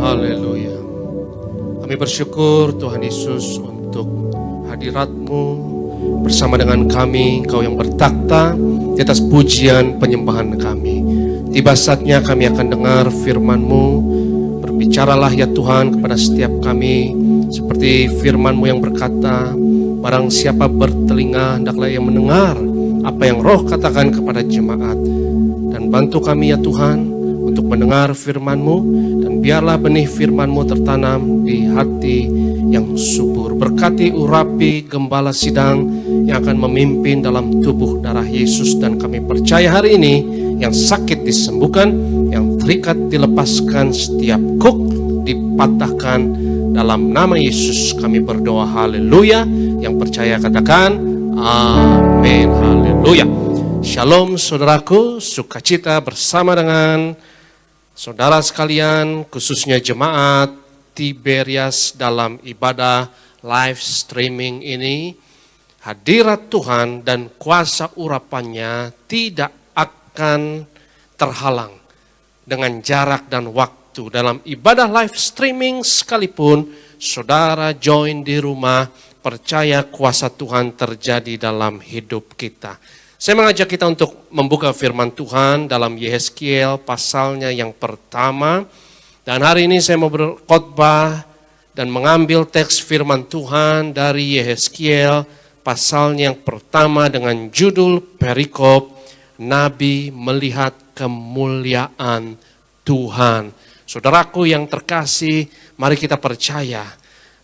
Haleluya. Kami bersyukur Tuhan Yesus untuk hadirat-Mu bersama dengan kami, Engkau yang bertakhta di atas pujian penyembahan kami. Tiba saatnya kami akan dengar firman-Mu. Berbicaralah ya Tuhan kepada setiap kami, seperti firman-Mu yang berkata, barang siapa bertelinga hendaklah ia mendengar apa yang Roh katakan kepada jemaat. Dan bantu kami ya Tuhan untuk mendengar firman-Mu, dan biarlah benih firman-Mu tertanam di hati yang subur. Berkati urapi gembala sidang yang akan memimpin dalam tubuh darah Yesus, dan kami percaya hari ini yang sakit disembuhkan, yang terikat dilepaskan, setiap kuk dipatahkan. Dalam nama Yesus kami berdoa, haleluya. Yang percaya katakan amin, haleluya. Shalom saudaraku, sukacita bersama dengan saudara sekalian, khususnya jemaat Tiberias dalam ibadah live streaming ini. Hadirat Tuhan dan kuasa urapannya tidak akan terhalang dengan jarak dan waktu. Dalam ibadah live streaming sekalipun saudara join di rumah, percaya kuasa Tuhan terjadi dalam hidup kita. Saya mengajak kita untuk membuka firman Tuhan dalam Yehezkiel pasalnya yang pertama. Dan hari ini saya mau berkhotbah dan mengambil teks firman Tuhan dari Yehezkiel pasalnya yang pertama dengan judul perikop Nabi melihat kemuliaan Tuhan. Saudaraku yang terkasih, mari kita percaya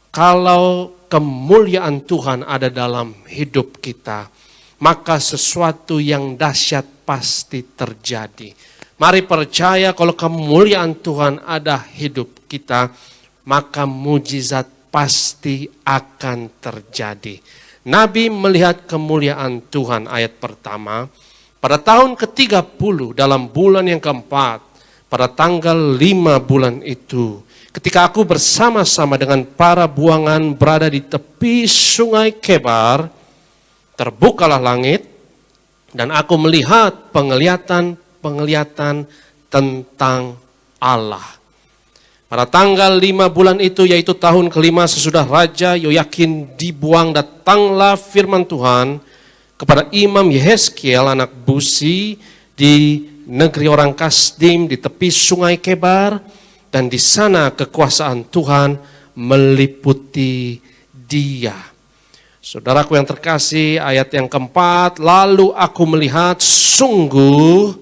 kalau kemuliaan Tuhan ada dalam hidup kita, maka sesuatu yang dahsyat pasti terjadi. Mari percaya kalau kemuliaan Tuhan ada hidup kita, maka mujizat pasti akan terjadi. Nabi melihat kemuliaan Tuhan, ayat pertama. Pada tahun ke-30 dalam bulan yang keempat, pada tanggal 5 bulan itu, ketika aku bersama-sama dengan para buangan berada di tepi sungai Kebar, terbukalah langit dan aku melihat penglihatan tentang Allah. Pada tanggal 5 bulan itu, yaitu tahun kelima sesudah Raja Yoyakin dibuang, datanglah firman Tuhan kepada Imam Yehezkiel anak Buzi di negeri orang Kasdim di tepi sungai Kebar, dan di sana kekuasaan Tuhan meliputi dia. Saudaraku yang terkasih, ayat yang keempat, lalu aku melihat sungguh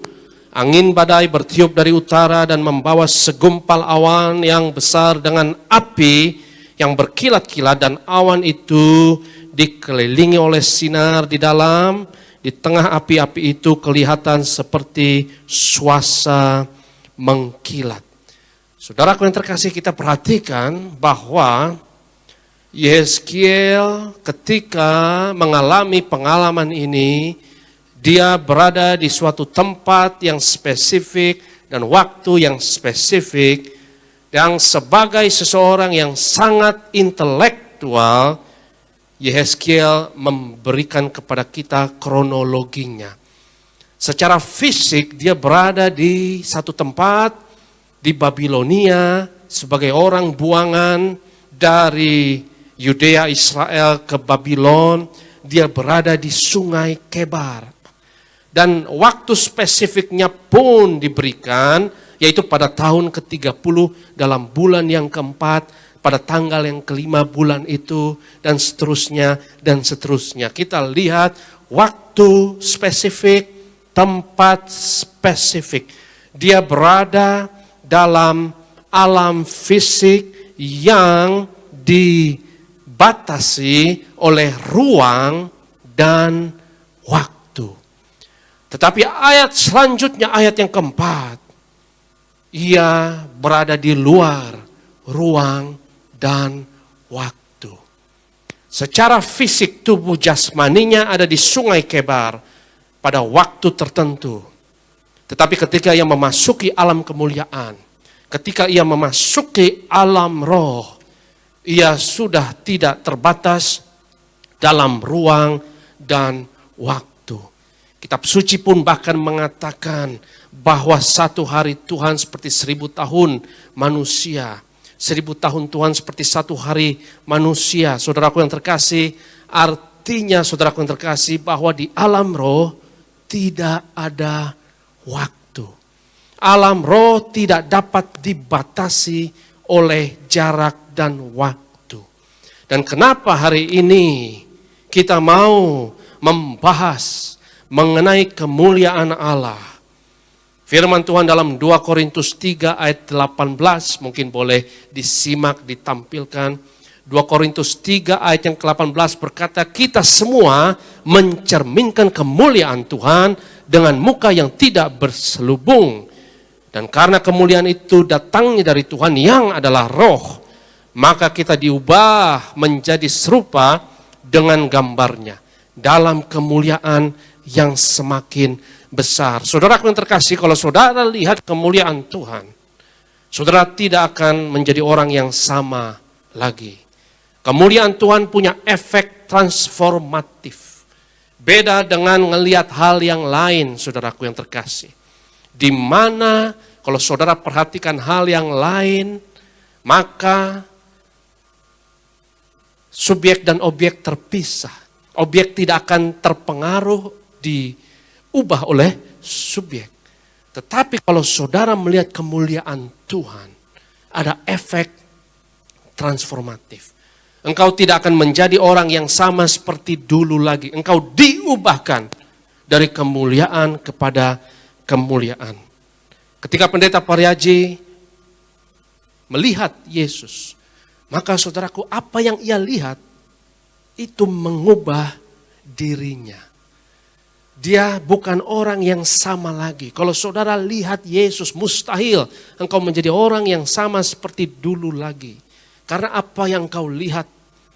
angin badai bertiup dari utara dan membawa segumpal awan yang besar dengan api yang berkilat-kilat, dan awan itu dikelilingi oleh sinar di dalam. Di tengah api-api itu kelihatan seperti swasa mengkilat. Saudaraku yang terkasih, kita perhatikan bahwa Yehezkiel ketika mengalami pengalaman ini, dia berada di suatu tempat yang spesifik dan waktu yang spesifik, yang sebagai seseorang yang sangat intelektual, Yehezkiel memberikan kepada kita kronologinya. Secara fisik dia berada di satu tempat di Babilonia sebagai orang buangan dari Yudea Israel ke Babylon. Dia berada di sungai Kebar. Dan waktu spesifiknya pun diberikan, yaitu pada tahun ke-30 dalam bulan yang keempat, pada tanggal yang kelima bulan itu, dan seterusnya, dan seterusnya. Kita lihat waktu spesifik, tempat spesifik. Dia berada dalam alam fisik yang dibatasi oleh ruang dan waktu. Tetapi ayat selanjutnya, ayat yang keempat, ia berada di luar ruang dan waktu. Secara fisik tubuh jasmaninya ada di sungai Kebar pada waktu tertentu. Tetapi ketika ia memasuki alam kemuliaan, ketika ia memasuki alam roh, ia sudah tidak terbatas dalam ruang dan waktu. Kitab suci pun bahkan mengatakan bahwa satu hari Tuhan seperti 1000 tahun manusia. 1000 tahun Tuhan seperti satu hari manusia. Saudaraku yang terkasih, artinya saudaraku yang terkasih bahwa di alam roh tidak ada waktu. Alam roh tidak dapat dibatasi oleh jarak dan waktu. Dan kenapa hari ini kita mau membahas mengenai kemuliaan Allah? Firman Tuhan dalam 2 Korintus 3 ayat 18, mungkin boleh disimak, ditampilkan. 2 Korintus 3 ayat yang ke-18 berkata, kita semua mencerminkan kemuliaan Tuhan dengan muka yang tidak berselubung. Dan karena kemuliaan itu datangnya dari Tuhan yang adalah roh, maka kita diubah menjadi serupa dengan gambarnya dalam kemuliaan yang semakin besar. Saudaraku yang terkasih, kalau saudara lihat kemuliaan Tuhan, saudara tidak akan menjadi orang yang sama lagi. Kemuliaan Tuhan punya efek transformatif. Beda dengan melihat hal yang lain, saudaraku yang terkasih. Di mana kalau saudara perhatikan hal yang lain, maka subjek dan objek terpisah. Objek tidak akan terpengaruh diubah oleh subjek. Tetapi kalau saudara melihat kemuliaan Tuhan, ada efek transformatif. Engkau tidak akan menjadi orang yang sama seperti dulu lagi. Engkau diubahkan dari kemuliaan kepada kemuliaan. Ketika pendeta Pariaji melihat Yesus, maka saudaraku, apa yang ia lihat itu mengubah dirinya. Dia bukan orang yang sama lagi. Kalau saudara lihat Yesus, mustahil engkau menjadi orang yang sama seperti dulu lagi. Karena apa yang kau lihat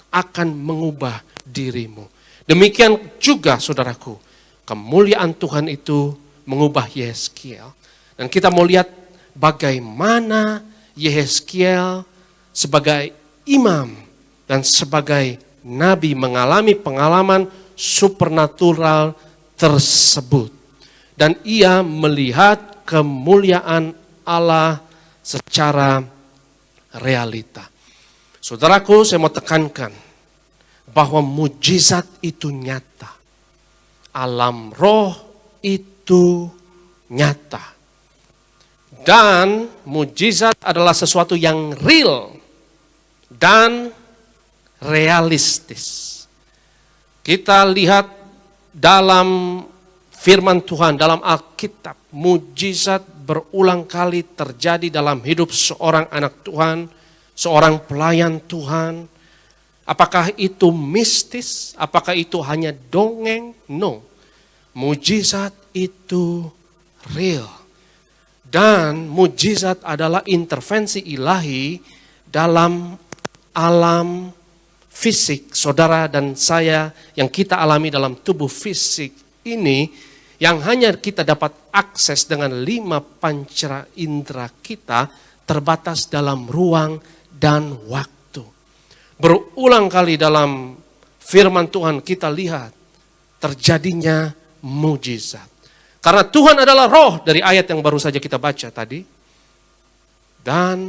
akan mengubah dirimu. Demikian juga saudaraku, kemuliaan Tuhan itu mengubah Yehezkiel. Dan kita mau lihat bagaimana Yehezkiel sebagai imam dan sebagai nabi mengalami pengalaman supernatural tersebut. Dan ia melihat kemuliaan Allah secara realita. Saudaraku, saya mau tekankan bahwa mujizat itu nyata. Alam roh itu nyata. Dan mujizat adalah sesuatu yang real dan realistis. Kita lihat dalam firman Tuhan, dalam Alkitab, mujizat berulang kali terjadi dalam hidup seorang anak Tuhan, seorang pelayan Tuhan. Apakah itu mistis? Apakah itu hanya dongeng? No. Mujizat itu real. Dan mujizat adalah intervensi ilahi dalam alam fisik, saudara dan saya yang kita alami dalam tubuh fisik ini, yang hanya kita dapat akses dengan 5 panca indera kita, terbatas dalam ruang dan waktu. Berulang kali dalam firman Tuhan kita lihat terjadinya mujizat. Karena Tuhan adalah roh, dari ayat yang baru saja kita baca tadi. Dan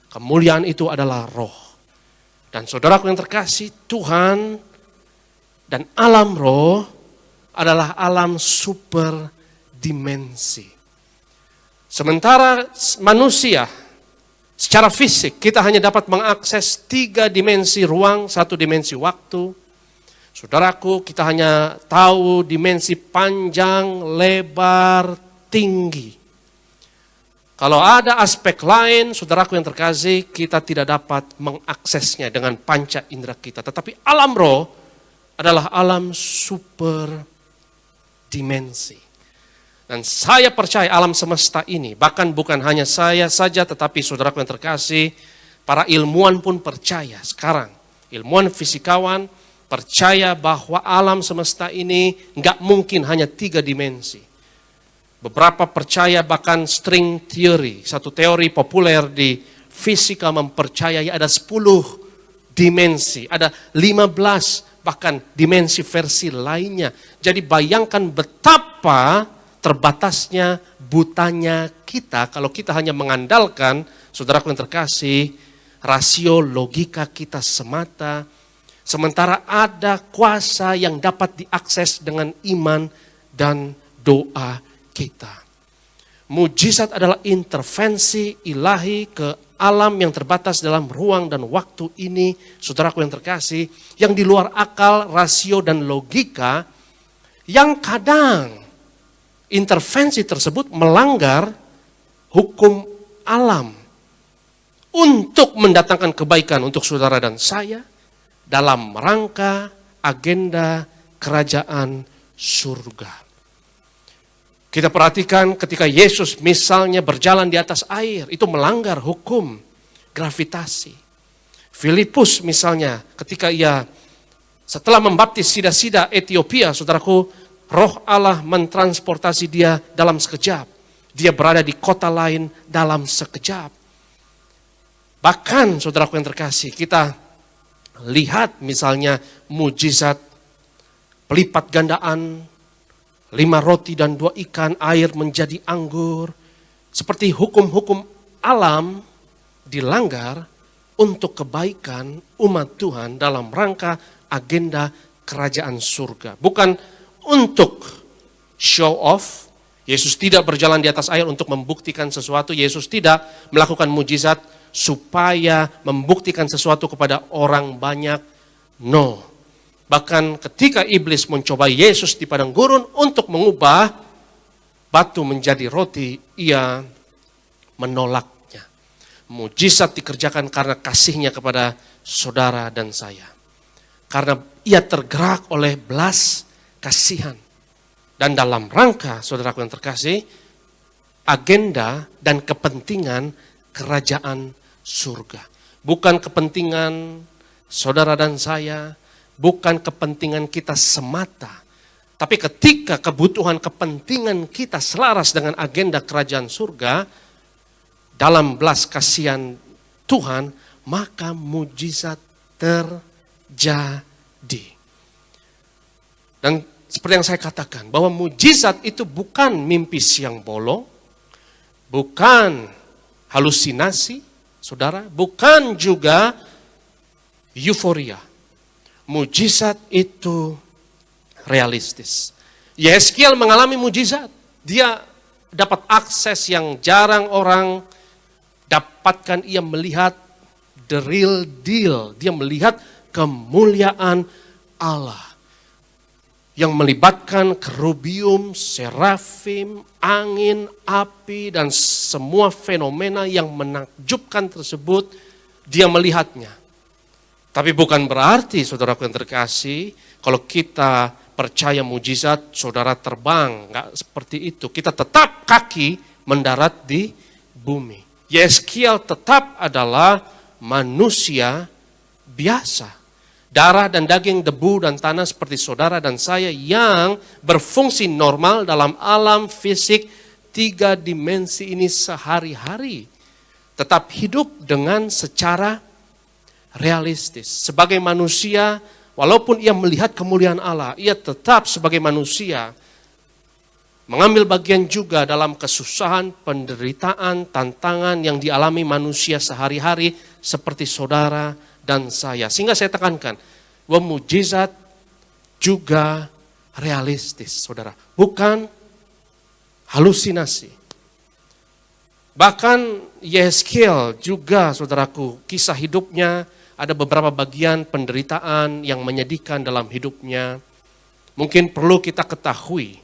kemuliaan itu adalah roh. Dan saudaraku yang terkasih, Tuhan dan alam roh adalah alam super dimensi. Sementara manusia secara fisik kita hanya dapat mengakses 3 dimensi ruang, 1 dimensi waktu. Saudaraku, kita hanya tahu dimensi panjang, lebar, tinggi. Kalau ada aspek lain, saudaraku yang terkasih, kita tidak dapat mengaksesnya dengan panca indera kita. Tetapi alam roh adalah alam super dimensi. Dan saya percaya alam semesta ini, bahkan bukan hanya saya saja, tetapi saudaraku yang terkasih, para ilmuwan pun percaya sekarang. Ilmuwan fisikawan percaya bahwa alam semesta ini nggak mungkin hanya 3 dimensi. Beberapa percaya bahkan string theory, satu teori populer di fisika mempercayai ada 10 dimensi, ada 15 bahkan dimensi versi lainnya. Jadi bayangkan betapa terbatasnya butanya kita kalau kita hanya mengandalkan, saudaraku yang terkasih, rasio logika kita semata, sementara ada kuasa yang dapat diakses dengan iman dan doa kita. Mujizat adalah intervensi ilahi ke alam yang terbatas dalam ruang dan waktu ini, saudaraku yang terkasih, yang di luar akal, rasio, dan logika, yang kadang intervensi tersebut melanggar hukum alam untuk mendatangkan kebaikan untuk saudara dan saya dalam rangka agenda kerajaan surga. Kita perhatikan ketika Yesus misalnya berjalan di atas air, itu melanggar hukum gravitasi. Filipus misalnya ketika ia setelah membaptis sida-sida Ethiopia, saudaraku, Roh Allah mentransportasi dia dalam sekejap. Dia berada di kota lain dalam sekejap. Bahkan saudaraku yang terkasih, kita lihat misalnya mujizat pelipat gandaan 5 roti dan 2 ikan, air menjadi anggur. Seperti hukum-hukum alam dilanggar untuk kebaikan umat Tuhan dalam rangka agenda kerajaan surga. Bukan untuk show off. Yesus tidak berjalan di atas air untuk membuktikan sesuatu. Yesus tidak melakukan mujizat supaya membuktikan sesuatu kepada orang banyak. No. Bahkan ketika iblis mencoba Yesus di padang gurun untuk mengubah batu menjadi roti, ia menolaknya. Mujizat dikerjakan karena kasihnya kepada saudara dan saya. Karena ia tergerak oleh belas kasihan. Dan dalam rangka, saudaraku yang terkasih, agenda dan kepentingan kerajaan surga. Bukan kepentingan saudara dan saya, bukan kepentingan kita semata. Tapi ketika kebutuhan kepentingan kita selaras dengan agenda kerajaan surga, dalam belas kasihan Tuhan, maka mujizat terjadi. Dan seperti yang saya katakan, bahwa mujizat itu bukan mimpi siang bolong, bukan halusinasi, saudara, bukan juga euforia. Mujizat itu realistis. Yeskiel mengalami mujizat. Dia dapat akses yang jarang orang dapatkan. Ia melihat the real deal. Dia melihat kemuliaan Allah. Yang melibatkan kerubium, serafim, angin, api, dan semua fenomena yang menakjubkan tersebut. Dia melihatnya. Tapi bukan berarti, saudaraku yang terkasih, kalau kita percaya mujizat, saudara terbang. Enggak seperti itu. Kita tetap kaki mendarat di bumi. Yeskiel tetap adalah manusia biasa. Darah dan daging, debu dan tanah seperti saudara dan saya yang berfungsi normal dalam alam fisik 3 dimensi ini sehari-hari. Tetap hidup dengan secara realistis. Sebagai manusia, walaupun ia melihat kemuliaan Allah, ia tetap sebagai manusia mengambil bagian juga dalam kesusahan, penderitaan, tantangan yang dialami manusia sehari-hari seperti saudara dan saya. Sehingga saya tekankan bahwa mujizat juga realistis, saudara. Bukan halusinasi. Bahkan Yeskiel juga, saudaraku, kisah hidupnya ada beberapa bagian penderitaan yang menyedihkan dalam hidupnya. Mungkin perlu kita ketahui,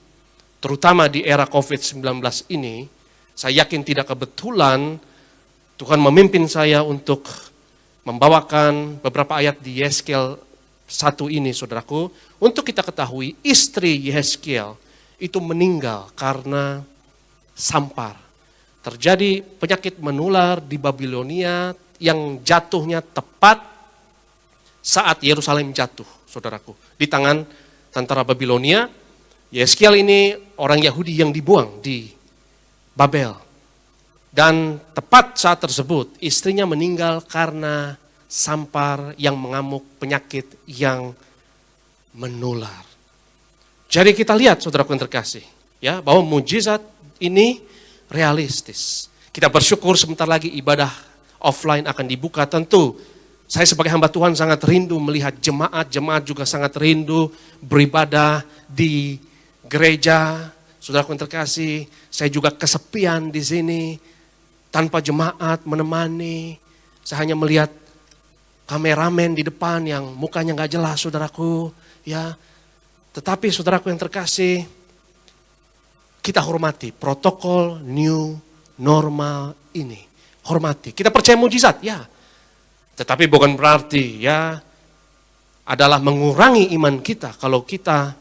terutama di era COVID-19 ini, saya yakin tidak kebetulan Tuhan memimpin saya untuk membawakan beberapa ayat di Yeskiel 1 ini, saudaraku. Untuk kita ketahui, istri Yeskiel itu meninggal karena sampar. Terjadi penyakit menular di Babilonia yang jatuhnya tepat saat Yerusalem jatuh, saudaraku. Di tangan tentara Babilonia, Yeskiel ini orang Yahudi yang dibuang di Babel. Dan tepat saat tersebut, istrinya meninggal karena sampar yang mengamuk, penyakit yang menular. Jadi kita lihat, saudaraku yang terkasih, ya, bahwa mujizat ini realistis. Kita bersyukur sebentar lagi ibadah offline akan dibuka. Tentu saya sebagai hamba Tuhan sangat rindu melihat jemaat juga sangat rindu beribadah di gereja. Saudaraku yang terkasih, saya juga kesepian di sini tanpa jemaat menemani. Saya hanya melihat kameramen di depan yang mukanya nggak jelas, saudaraku. Ya, tetapi saudaraku yang terkasih, kita hormati protokol new normal ini. Hormati. Kita percaya mujizat, ya. Tetapi bukan berarti ya adalah mengurangi iman kita kalau kita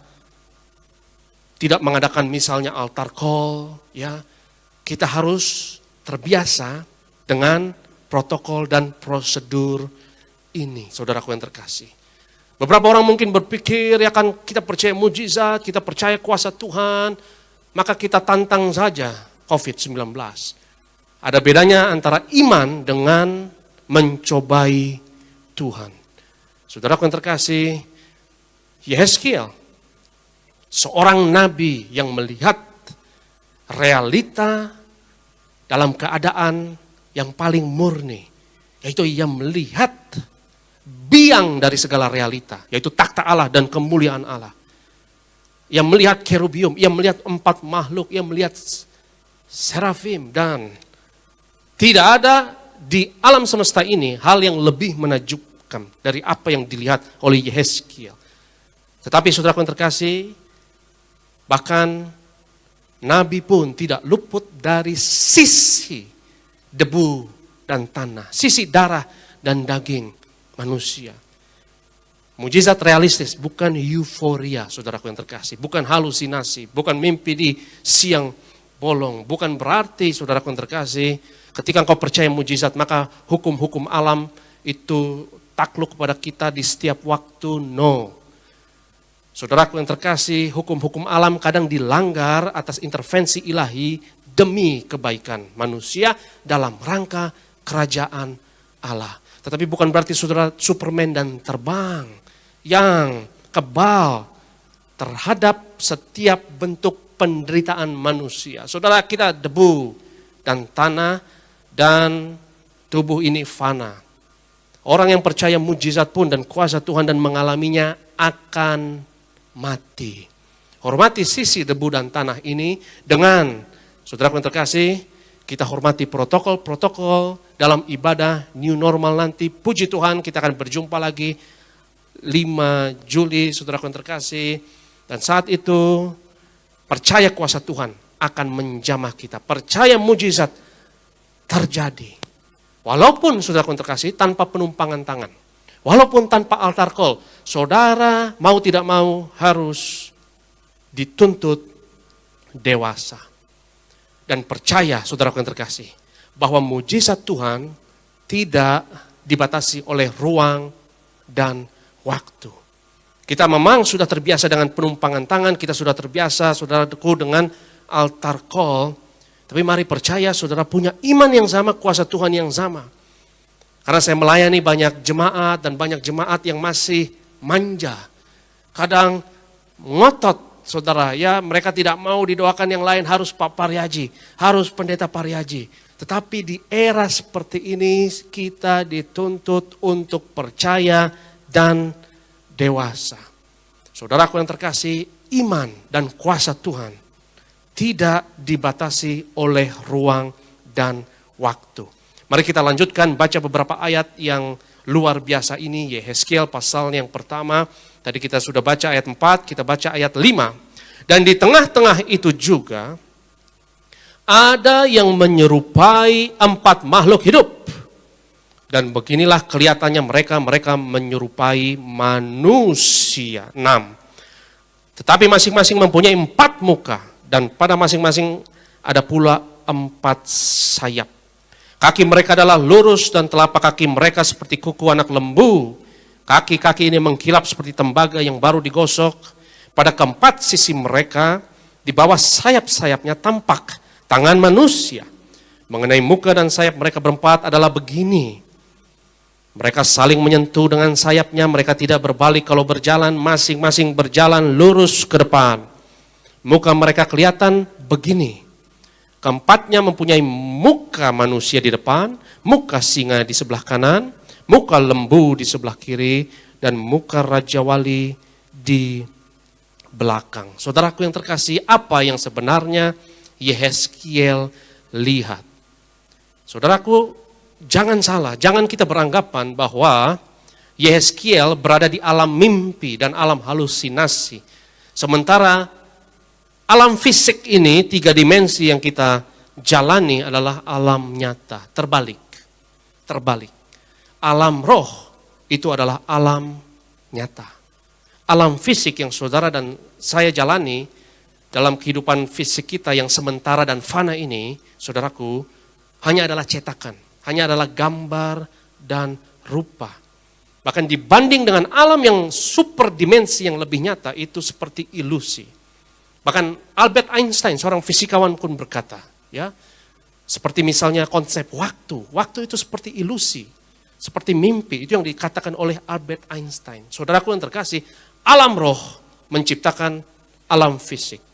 tidak mengadakan misalnya altar call, ya. Kita harus terbiasa dengan protokol dan prosedur ini, saudaraku yang terkasih. Beberapa orang mungkin berpikir ya kan kita percaya mujizat, kita percaya kuasa Tuhan, maka kita tantang saja COVID-19. Ada bedanya antara iman dengan mencobai Tuhan. Saudaraku yang terkasih, Yehezkiel, seorang nabi yang melihat realita dalam keadaan yang paling murni, yaitu ia melihat biang dari segala realita, yaitu takhta Allah dan kemuliaan Allah. Ia melihat kerubium, ia melihat 4 makhluk, ia melihat serafim, dan tidak ada di alam semesta ini hal yang lebih menakjubkan dari apa yang dilihat oleh Yehezkiel. Tetapi saudaraku yang terkasih, bahkan Nabi pun tidak luput dari sisi debu dan tanah, sisi darah dan daging manusia. Mujizat realistis, bukan euforia, saudaraku yang terkasih, bukan halusinasi, bukan mimpi di siang bolong, bukan berarti saudaraku yang terkasih, ketika engkau percaya mujizat, maka hukum-hukum alam itu takluk kepada kita di setiap waktu. No. Saudaraku yang terkasih, hukum-hukum alam kadang dilanggar atas intervensi ilahi demi kebaikan manusia dalam rangka kerajaan Allah. Tetapi bukan berarti saudara Superman dan terbang yang kebal terhadap setiap bentuk penderitaan manusia. Saudara, kita debu dan tanah, dan tubuh ini fana. Orang yang percaya mujizat pun dan kuasa Tuhan dan mengalaminya akan mati. Hormati sisi debu dan tanah ini dengan, saudara yang terkasih, kita hormati protokol-protokol dalam ibadah new normal nanti. Puji Tuhan, kita akan berjumpa lagi 5 Juli, saudara yang terkasih. Dan saat itu, percaya kuasa Tuhan akan menjamah kita. Percaya mujizat terjadi. Walaupun saudara yang terkasih tanpa penumpangan tangan. Walaupun tanpa altar call. Saudara mau tidak mau harus dituntut dewasa. Dan percaya saudara yang terkasih bahwa mujizat Tuhan tidak dibatasi oleh ruang dan waktu. Kita memang sudah terbiasa dengan penumpangan tangan, kita sudah terbiasa saudaraku dengan altar call, tapi mari percaya saudara punya iman yang sama, kuasa Tuhan yang sama. Karena saya melayani banyak jemaat dan banyak jemaat yang masih manja. Kadang ngotot saudara, ya mereka tidak mau didoakan yang lain, harus Pak Paryaji, harus Pendeta Paryaji. Tetapi di era seperti ini kita dituntut untuk percaya dan dewasa. Saudaraku yang terkasih, iman dan kuasa Tuhan tidak dibatasi oleh ruang dan waktu. Mari kita lanjutkan baca beberapa ayat yang luar biasa ini. Yehezkiel pasal yang pertama, tadi kita sudah baca ayat 4, kita baca ayat 5. Dan di tengah-tengah itu juga ada yang menyerupai 4 makhluk hidup. Dan beginilah kelihatannya mereka menyerupai manusia. 6. Tetapi masing-masing mempunyai 4 muka. Dan pada masing-masing ada pula 4 sayap. Kaki mereka adalah lurus dan telapak kaki mereka seperti kuku anak lembu. Kaki-kaki ini mengkilap seperti tembaga yang baru digosok. Pada keempat sisi mereka, di bawah sayap-sayapnya tampak tangan manusia. Mengenai muka dan sayap mereka berempat adalah begini. Mereka saling menyentuh dengan sayapnya, mereka tidak berbalik kalau berjalan, masing-masing berjalan lurus ke depan. Muka mereka kelihatan begini. Keempatnya mempunyai muka manusia di depan, muka singa di sebelah kanan, muka lembu di sebelah kiri, dan muka Raja Wali di belakang. Saudaraku yang terkasih, apa yang sebenarnya Yehezkiel lihat? Saudaraku, jangan salah, jangan kita beranggapan bahwa Yehezkiel berada di alam mimpi dan alam halusinasi. Sementara alam fisik ini, 3 dimensi yang kita jalani adalah alam nyata. Terbalik. Alam roh itu adalah alam nyata. Alam fisik yang saudara dan saya jalani dalam kehidupan fisik kita yang sementara dan fana ini, saudaraku, hanya adalah cetakan, hanya adalah gambar dan rupa. Bahkan dibanding dengan alam yang super dimensi yang lebih nyata, itu seperti ilusi. Bahkan Albert Einstein, seorang fisikawan pun berkata, ya, seperti misalnya konsep waktu. Waktu itu seperti ilusi, seperti mimpi. Itu yang dikatakan oleh Albert Einstein. Saudaraku yang terkasih, alam roh menciptakan alam fisik.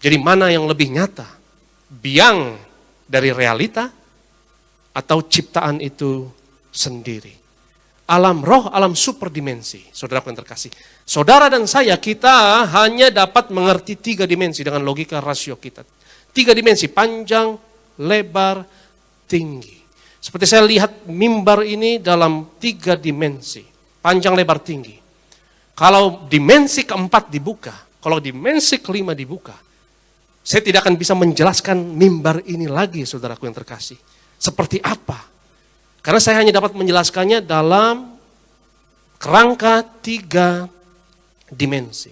Jadi mana yang lebih nyata? Biang dari realita atau ciptaan itu sendiri? Alam roh, alam superdimensi, saudaraku yang terkasih. Saudara dan saya, kita hanya dapat mengerti 3 dimensi dengan logika rasio kita. 3 dimensi, panjang, lebar, tinggi. Seperti saya lihat mimbar ini dalam 3 dimensi, panjang, lebar, tinggi. Kalau dimensi keempat dibuka, kalau dimensi kelima dibuka, saya tidak akan bisa menjelaskan mimbar ini lagi, saudaraku yang terkasih. Seperti apa? Karena saya hanya dapat menjelaskannya dalam kerangka 3 dimensi.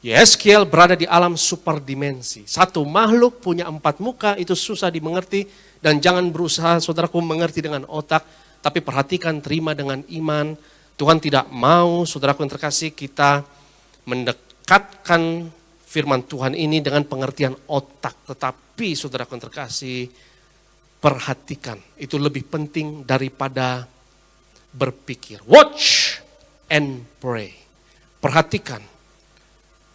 Yehezkiel berada di alam superdimensi. Satu makhluk punya 4 muka, itu susah dimengerti. Dan jangan berusaha saudaraku mengerti dengan otak, tapi perhatikan, terima dengan iman. Tuhan tidak mau, saudaraku yang terkasih, kita mendekatkan firman Tuhan ini dengan pengertian otak. Tetapi saudaraku yang terkasih, perhatikan, itu lebih penting daripada berpikir. Watch and pray. Perhatikan,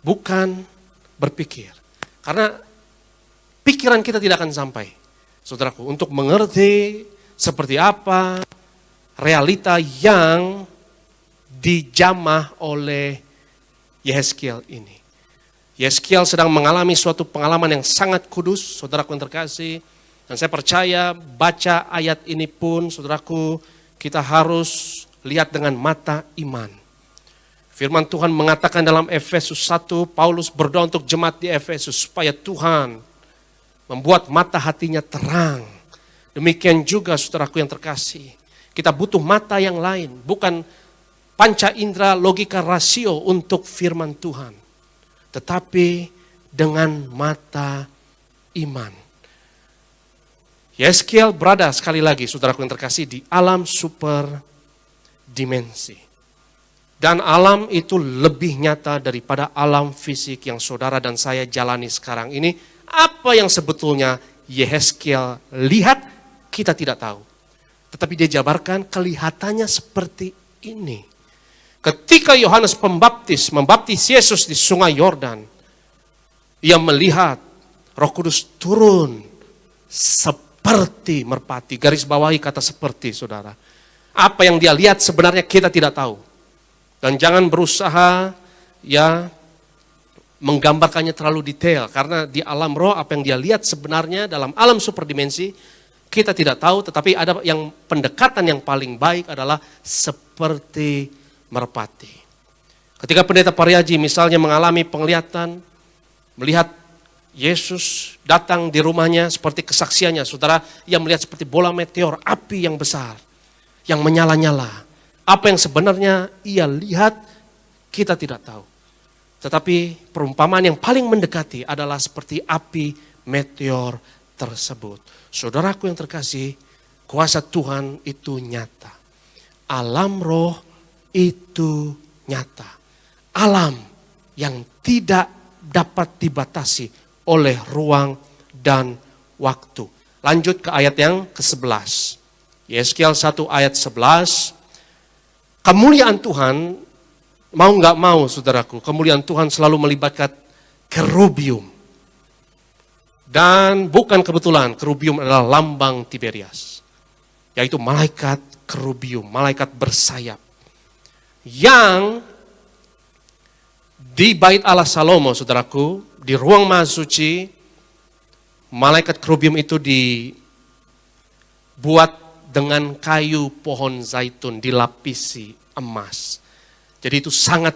bukan berpikir. Karena pikiran kita tidak akan sampai, saudaraku, untuk mengerti seperti apa realita yang dijamah oleh Yehezkiel ini. Yehezkiel sedang mengalami suatu pengalaman yang sangat kudus, saudaraku yang terkasih. Dan saya percaya baca ayat ini pun, saudaraku, kita harus lihat dengan mata iman. Firman Tuhan mengatakan dalam Efesus 1, Paulus berdoa untuk jemaat di Efesus supaya Tuhan membuat mata hatinya terang. Demikian juga saudaraku yang terkasih, kita butuh mata yang lain, bukan panca indera logika rasio untuk firman Tuhan, tetapi dengan mata iman. Yehezkiel berada sekali lagi, saudaraku yang terkasih, di alam super dimensi. Dan alam itu lebih nyata daripada alam fisik yang saudara dan saya jalani sekarang ini. Apa yang sebetulnya Yehezkiel lihat, kita tidak tahu. Tetapi dia jabarkan kelihatannya seperti ini. Ketika Yohanes Pembaptis membaptis Yesus di sungai Yordan, ia melihat Roh Kudus turun seperti merpati. Garis bawahi kata seperti, saudara. Apa yang dia lihat sebenarnya kita tidak tahu. Dan jangan berusaha ya menggambarkannya terlalu detail. Karena di alam roh apa yang dia lihat sebenarnya dalam alam superdimensi kita tidak tahu. Tetapi ada yang pendekatan yang paling baik adalah seperti merpati. Ketika pendeta Pariaji misalnya mengalami penglihatan, melihat Yesus datang di rumahnya seperti kesaksiannya, saudara, ia melihat seperti bola meteor, api yang besar, yang menyala-nyala. Apa yang sebenarnya ia lihat, kita tidak tahu. Tetapi perumpamaan yang paling mendekati adalah seperti api meteor tersebut. Saudaraku yang terkasih, kuasa Tuhan itu nyata. Alam roh itu nyata. Alam yang tidak dapat dibatasi oleh ruang dan waktu. Lanjut ke ayat yang ke-11. Yehezkiel 1 ayat 11. Kemuliaan Tuhan, mau nggak mau saudaraku, kemuliaan Tuhan selalu melibatkan kerubium. Dan bukan kebetulan kerubium adalah lambang Tiberias, yaitu malaikat kerubium, malaikat bersayap. Yang di bait Allah Salomo, saudaraku, di ruang maha suci, malaikat kerubium itu dibuat dengan kayu pohon zaitun, dilapisi emas. Jadi itu sangat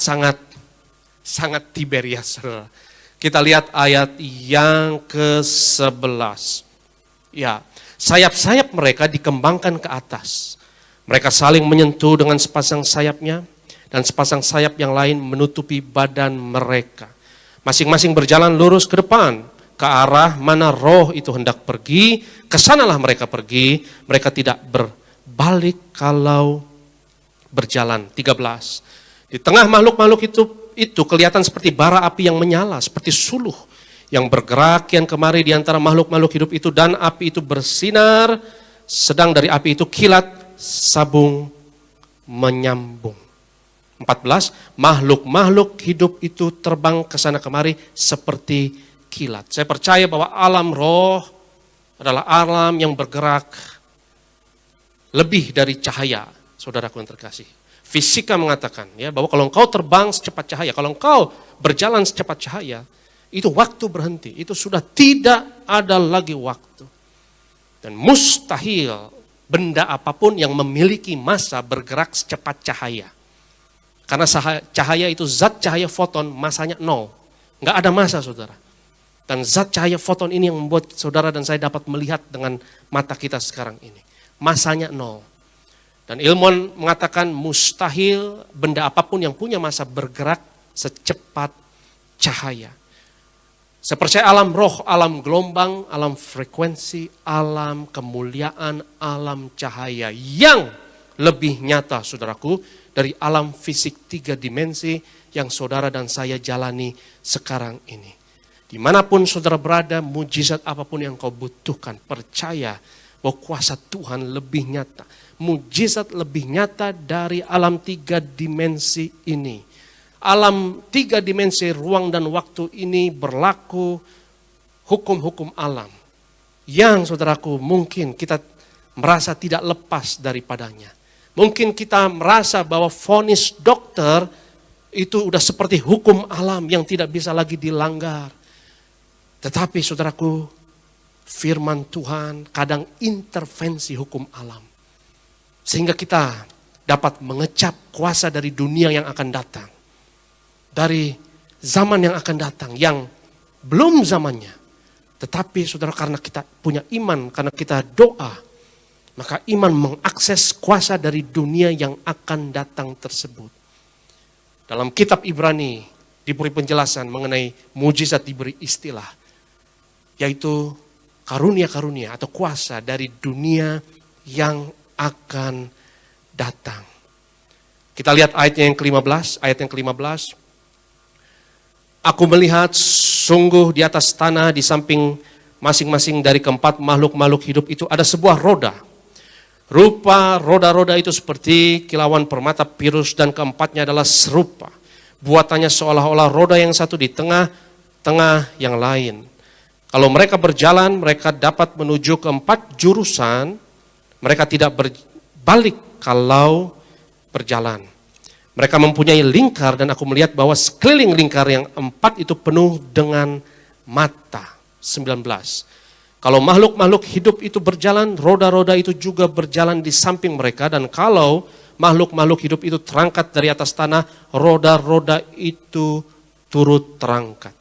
Tiberias, saudara. Kita lihat ayat yang ke-11. Ya, sayap-sayap mereka dikembangkan ke atas. Mereka saling menyentuh dengan sepasang sayapnya, dan sepasang sayap yang lain menutupi badan mereka. Masing-masing berjalan lurus ke depan, ke arah mana roh itu hendak pergi, kesanalah mereka pergi, mereka tidak berbalik kalau berjalan. 13. Di tengah makhluk-makhluk itu kelihatan seperti bara api yang menyala, seperti suluh yang bergerak kian kemari di antara makhluk-makhluk hidup itu, dan api itu bersinar, sedang dari api itu kilat sabung menyambung. 14. Makhluk-makhluk hidup itu terbang ke sana kemari seperti kilat. Saya percaya bahwa alam roh adalah alam yang bergerak lebih dari cahaya, saudaraku yang terkasih. Fisika mengatakan ya bahwa kalau engkau terbang secepat cahaya, kalau engkau berjalan secepat cahaya, itu waktu berhenti, itu sudah tidak ada lagi waktu. Dan mustahil benda apapun yang memiliki massa bergerak secepat cahaya. Karena cahaya itu zat cahaya foton, massanya 0. Enggak ada massa, saudara. Dan zat cahaya foton ini yang membuat saudara dan saya dapat melihat dengan mata kita sekarang ini. Massanya 0. Dan ilmuwan mengatakan mustahil benda apapun yang punya massa bergerak secepat cahaya. Saya percaya alam roh, alam gelombang, alam frekuensi, alam kemuliaan, alam cahaya yang lebih nyata, saudaraku, dari alam fisik 3 dimensi yang saudara dan saya jalani sekarang ini. Dimanapun saudara berada, mujizat apapun yang kau butuhkan, percaya bahwa kuasa Tuhan lebih nyata. Mujizat lebih nyata dari alam 3 dimensi ini. Alam 3 dimensi ruang dan waktu ini berlaku hukum-hukum alam. Yang saudaraku mungkin kita merasa tidak lepas daripadanya. Mungkin kita merasa bahwa vonis dokter itu udah seperti hukum alam yang tidak bisa lagi dilanggar. Tetapi saudaraku, firman Tuhan kadang intervensi hukum alam. Sehingga kita dapat mengecap kuasa dari dunia yang akan datang. Dari zaman yang akan datang, yang belum zamannya. Tetapi saudara, karena kita punya iman, karena kita doa, maka iman mengakses kuasa dari dunia yang akan datang tersebut. Dalam kitab Ibrani diberi penjelasan mengenai mujizat, diberi istilah, yaitu karunia-karunia atau kuasa dari dunia yang akan datang. Kita lihat ayatnya yang ke-15, ayat yang ke-15. Aku melihat sungguh di atas tanah di samping masing-masing dari keempat makhluk-makhluk hidup itu ada sebuah roda. Rupa roda-roda itu seperti kilauan permata Pirus dan keempatnya adalah serupa. Buatannya seolah-olah roda yang satu di tengah-tengah yang lain. Kalau mereka berjalan, mereka dapat menuju ke 4 jurusan. Mereka tidak berbalik kalau berjalan. Mereka mempunyai lingkar dan aku melihat bahwa sekeliling lingkar yang 4 itu penuh dengan mata. 19. Kalau makhluk-makhluk hidup itu berjalan, roda-roda itu juga berjalan di samping mereka. Dan kalau makhluk-makhluk hidup itu terangkat dari atas tanah, roda-roda itu turut terangkat.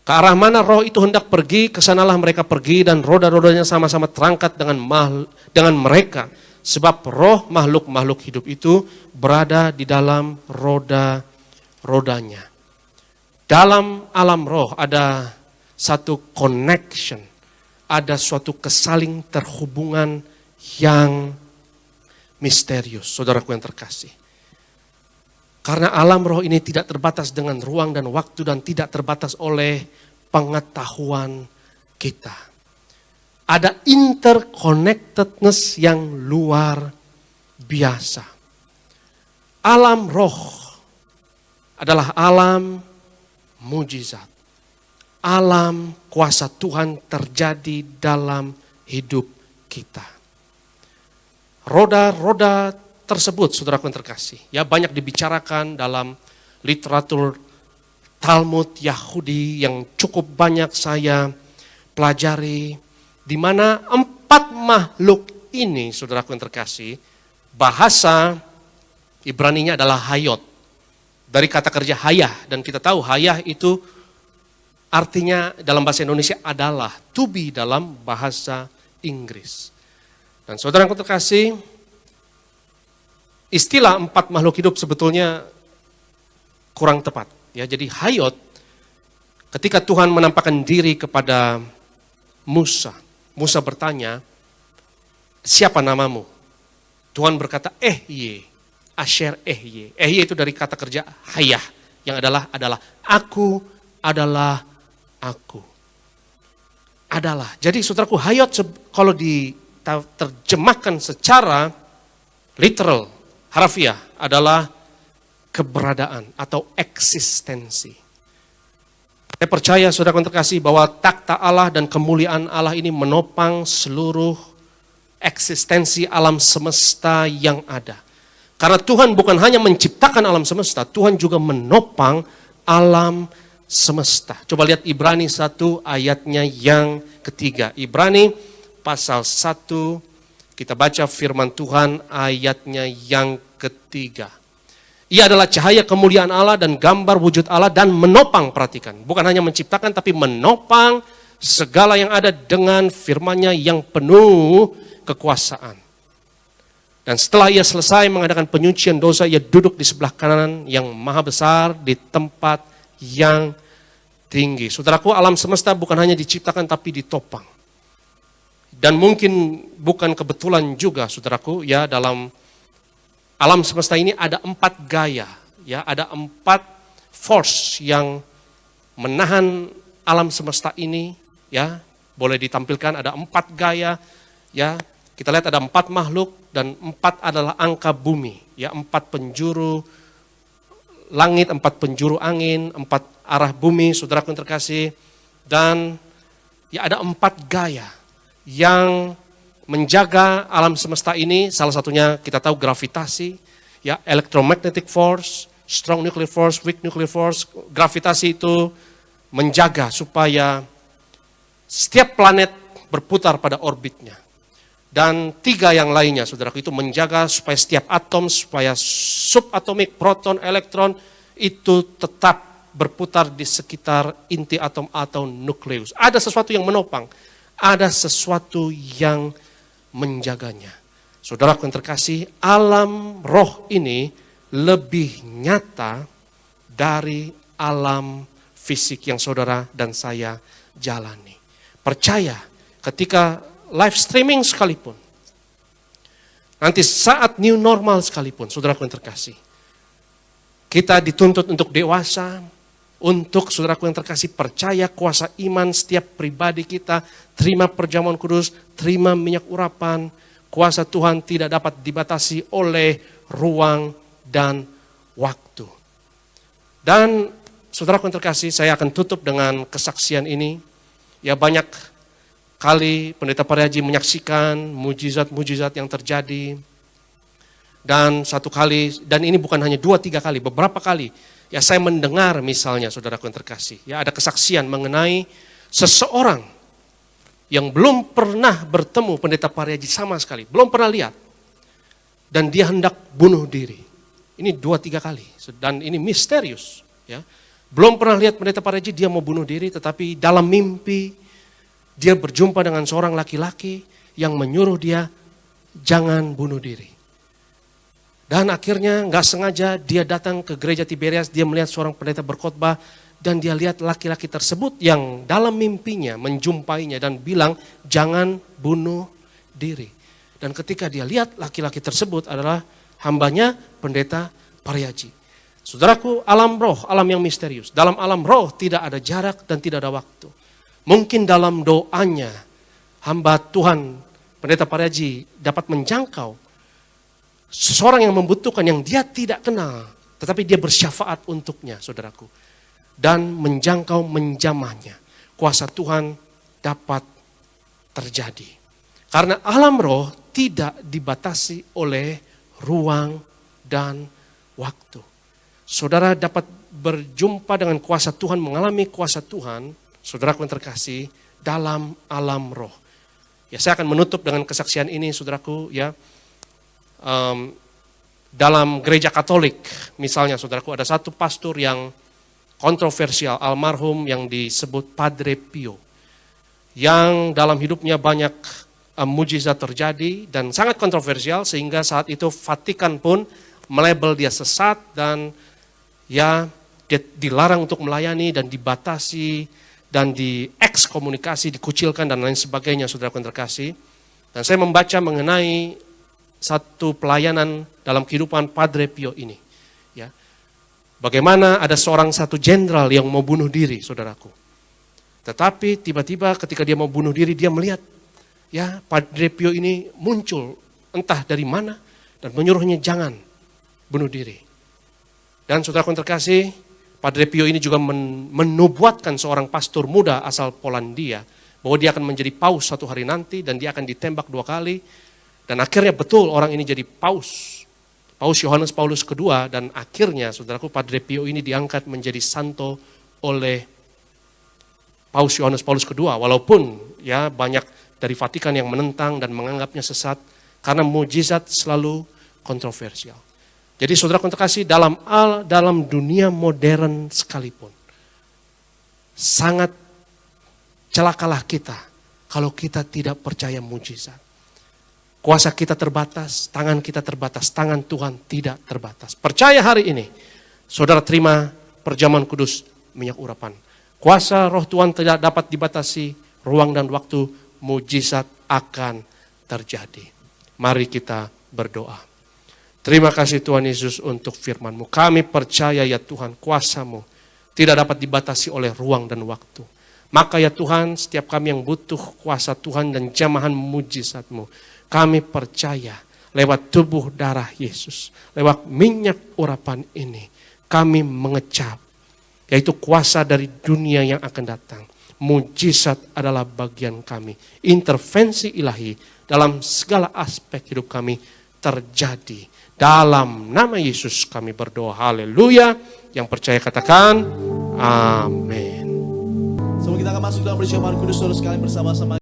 Ke arah mana roh itu hendak pergi, kesanalah mereka pergi, dan roda-rodanya sama-sama terangkat dengan mereka. Sebab roh makhluk-makhluk hidup itu berada di dalam roda-rodanya. Dalam alam roh ada satu connection, ada suatu kesaling terhubungan yang misterius, saudaraku yang terkasih. Karena alam roh ini tidak terbatas dengan ruang dan waktu dan tidak terbatas oleh pengetahuan kita. Ada interconnectedness yang luar biasa. Alam roh adalah alam mujizat. alam kuasa Tuhan terjadi dalam hidup kita. Roda-roda tersebut, saudaraku yang terkasih, ya banyak dibicarakan dalam literatur Talmud Yahudi yang cukup banyak saya pelajari, di mana 4 makhluk ini, saudaraku yang terkasih, bahasa Ibraninya adalah hayot. Dari kata kerja hayah, dan kita tahu hayah itu artinya dalam bahasa Indonesia adalah to be dalam bahasa Inggris. Dan saudara yang terkasih, istilah 4 makhluk hidup sebetulnya kurang tepat. Ya, jadi hayot, ketika Tuhan menampakkan diri kepada Musa, Musa bertanya, siapa namamu? Tuhan berkata, Ehye, Asher Ehye. Ehye itu dari kata kerja hayah, yang adalah aku adalah aku. Adalah. Jadi saudaraku, hayot kalau diterjemahkan secara literal, harafiah, adalah keberadaan atau eksistensi. Saya percaya saudara yang terkasih bahwa takhta Allah dan kemuliaan Allah ini menopang seluruh eksistensi alam semesta yang ada. Karena Tuhan bukan hanya menciptakan alam semesta, Tuhan juga menopang alam semesta. Coba lihat Ibrani 1 ayatnya yang ketiga. Ibrani pasal 1, kita baca firman Tuhan ayatnya yang ketiga. Ia adalah cahaya kemuliaan Allah dan gambar wujud Allah dan menopang, perhatikan. Bukan hanya menciptakan tapi menopang segala yang ada dengan firman-Nya yang penuh kekuasaan. Dan setelah ia selesai mengadakan penyucian dosa, ia duduk di sebelah kanan yang maha besar di tempat yang tinggi. Saudaraku, alam semesta bukan hanya diciptakan tapi ditopang. Dan mungkin bukan kebetulan juga, saudaraku, ya dalam alam semesta ini ada 4 gaya, ya ada 4 force yang menahan alam semesta ini, ya boleh ditampilkan ada 4 gaya, ya kita lihat ada 4 makhluk dan 4 adalah angka bumi, ya 4 penjuru langit, 4 penjuru angin, 4 arah bumi, saudaraku yang terkasih, dan ya ada 4 gaya yang menjaga alam semesta ini. Salah satunya kita tahu gravitasi, ya electromagnetic force, strong nuclear force, weak nuclear force. Gravitasi itu menjaga supaya setiap planet berputar pada orbitnya. Dan 3 yang lainnya, saudaraku, itu menjaga supaya setiap atom, supaya subatomik, proton, elektron itu tetap berputar di sekitar inti atom atau nukleus. Ada sesuatu yang menopang, ada sesuatu yang menjaganya. Saudaraku yang terkasih, alam roh ini lebih nyata dari alam fisik yang saudara dan saya jalani. Percaya, ketika live streaming sekalipun, nanti saat new normal sekalipun, saudaraku yang terkasih, kita dituntut untuk dewasa, untuk saudaraku yang terkasih percaya kuasa iman setiap pribadi kita, terima perjamuan kudus, terima minyak urapan, kuasa Tuhan tidak dapat dibatasi oleh ruang dan waktu. Dan saudaraku yang terkasih, saya akan tutup dengan kesaksian ini. Ya banyak kali Pendeta Pariaji menyaksikan mujizat-mujizat yang terjadi. Dan satu kali, dan ini bukan hanya 2-3 kali, beberapa kali. Ya saya mendengar misalnya saudaraku yang terkasih, ya ada kesaksian mengenai seseorang yang belum pernah bertemu Pendeta Pariaji sama sekali, belum pernah lihat. Dan dia hendak bunuh diri. Ini 2-3 kali, dan ini misterius. Ya. Belum pernah lihat Pendeta Pariaji, dia mau bunuh diri, tetapi dalam mimpi dia berjumpa dengan seorang laki-laki yang menyuruh dia jangan bunuh diri. Dan akhirnya nggak sengaja dia datang ke gereja Tiberias, dia melihat seorang pendeta berkhotbah dan dia lihat laki-laki tersebut yang dalam mimpinya menjumpainya dan bilang jangan bunuh diri. Dan ketika dia lihat laki-laki tersebut adalah hambanya Pendeta Pariaji. Saudaraku, alam roh, alam yang misterius. Dalam alam roh tidak ada jarak dan tidak ada waktu. Mungkin dalam doanya hamba Tuhan Pendeta Pariaji dapat menjangkau seseorang yang membutuhkan, yang dia tidak kenal, tetapi dia bersyafaat untuknya, saudaraku. Dan menjangkau menjamahnya. kuasa Tuhan dapat terjadi. Karena alam roh tidak dibatasi oleh ruang dan waktu. Saudara dapat berjumpa dengan kuasa Tuhan, mengalami kuasa Tuhan, saudaraku yang terkasih, dalam alam roh. Ya, saya akan menutup dengan kesaksian ini, saudaraku, ya. Dalam gereja Katolik, misalnya, saudaraku, ada satu pastor yang kontroversial, almarhum, yang disebut Padre Pio, yang dalam hidupnya banyak mujizat terjadi dan sangat kontroversial, sehingga saat itu Vatikan pun melabel dia sesat dan ya dia dilarang untuk melayani dan dibatasi dan diekskomunikasi, dikucilkan dan lain sebagainya, saudaraku yang terkasih. Dan saya membaca mengenai satu pelayanan dalam kehidupan Padre Pio ini. Ya. Bagaimana ada satu jenderal yang mau bunuh diri, saudaraku. Tetapi tiba-tiba ketika dia mau bunuh diri, dia melihat ya Padre Pio ini muncul entah dari mana dan menyuruhnya jangan bunuh diri. Dan saudaraku yang terkasih, Padre Pio ini juga menubuatkan seorang pastor muda asal Polandia bahwa dia akan menjadi paus satu hari nanti dan dia akan ditembak 2 kali. Dan akhirnya betul orang ini jadi paus. Paus Yohanes Paulus II, dan akhirnya saudaraku Padre Pio ini diangkat menjadi santo oleh Paus Yohanes Paulus II. Walaupun ya banyak dari Vatikan yang menentang dan menganggapnya sesat karena mujizat selalu kontroversial. Jadi saudaraku yang terkasih, dalam dunia modern sekalipun, sangat celakalah kita kalau kita tidak percaya mujizat. Kuasa kita terbatas, tangan kita terbatas, tangan Tuhan tidak terbatas. Percaya hari ini, saudara terima perjamuan kudus minyak urapan. Kuasa roh Tuhan tidak dapat dibatasi, ruang dan waktu, mujizat akan terjadi. Mari kita berdoa. Terima kasih Tuhan Yesus untuk firman-Mu. Kami percaya ya Tuhan, kuasa-Mu tidak dapat dibatasi oleh ruang dan waktu. Maka ya Tuhan, setiap kami yang butuh kuasa Tuhan dan jamahan mujizat-Mu, kami percaya lewat tubuh darah Yesus, lewat minyak urapan ini, kami mengecap, yaitu kuasa dari dunia yang akan datang. Mujizat adalah bagian kami. Intervensi ilahi dalam segala aspek hidup kami terjadi. Dalam nama Yesus kami berdoa, haleluya. Yang percaya katakan, amin. Sebelum kita akan masuk dalam perjamuan kudus, saudara sekalian bersama-sama